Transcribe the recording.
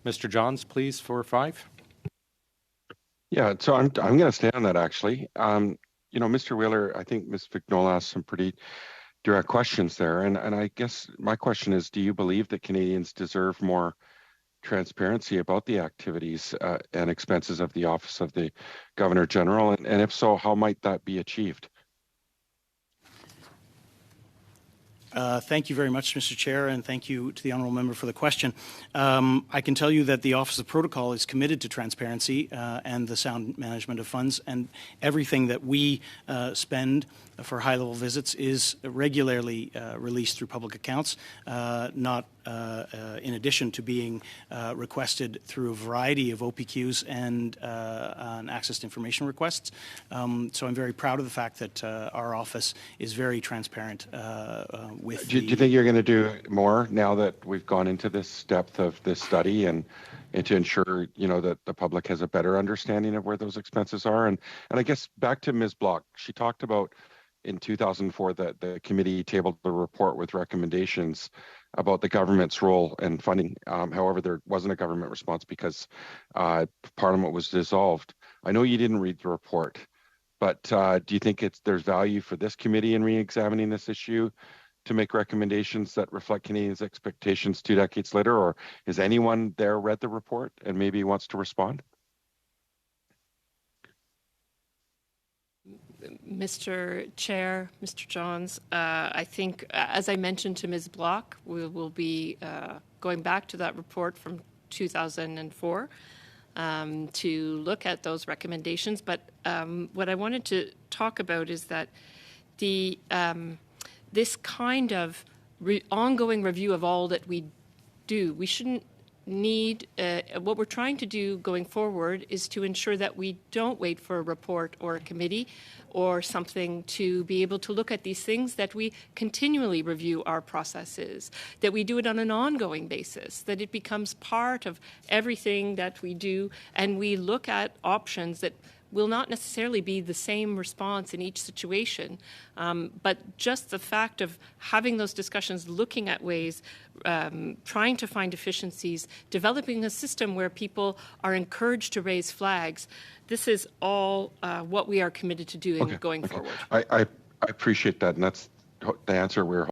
Mr. Johns, please, for 5. Yeah, so I'm going to stay on that actually. Mr. Wheeler, I think Ms. Vignola asked some pretty direct questions there, and I guess my question is, do you believe that Canadians deserve more transparency about the activities and expenses of the Office of the Governor General, and if so, how might that be achieved? Thank you very much, Mr. Chair, and thank you to the honourable member for the question. I can tell you that the Office of Protocol is committed to transparency and the sound management of funds, and everything that we spend for high-level visits is regularly released through public accounts, not in addition to being requested through a variety of OPQs and access to information requests. So I'm very proud of the fact that our office is very transparent with do you think you're going to do more now that we've gone into this depth of this study and to ensure, that the public has a better understanding of where those expenses are? And I guess back to Ms. Block, she talked about in 2004 that the committee tabled the report with recommendations about the government's role in funding. However, there wasn't a government response because Parliament was dissolved. I know you didn't read the report, but do you think there's value for this committee in re-examining this issue to make recommendations that reflect Canadians' expectations 2 decades later? Or has anyone there read the report and maybe wants to respond? Mr. Chair, Mr. Johns, I think, as I mentioned to Ms. Block, we will be going back to that report from 2004 to look at those recommendations. But what I wanted to talk about is that this kind of ongoing review of all that we do, we shouldn't need, what we're trying to do going forward is to ensure that we don't wait for a report or a committee or something to be able to look at these things, that we continually review our processes, that we do it on an ongoing basis, that it becomes part of everything that we do, and we look at options that will not necessarily be the same response in each situation, but just the fact of having those discussions, looking at ways, trying to find efficiencies, developing a system where people are encouraged to raise flags. This is all what we are committed to doing going forward. I appreciate that, and that's the answer we're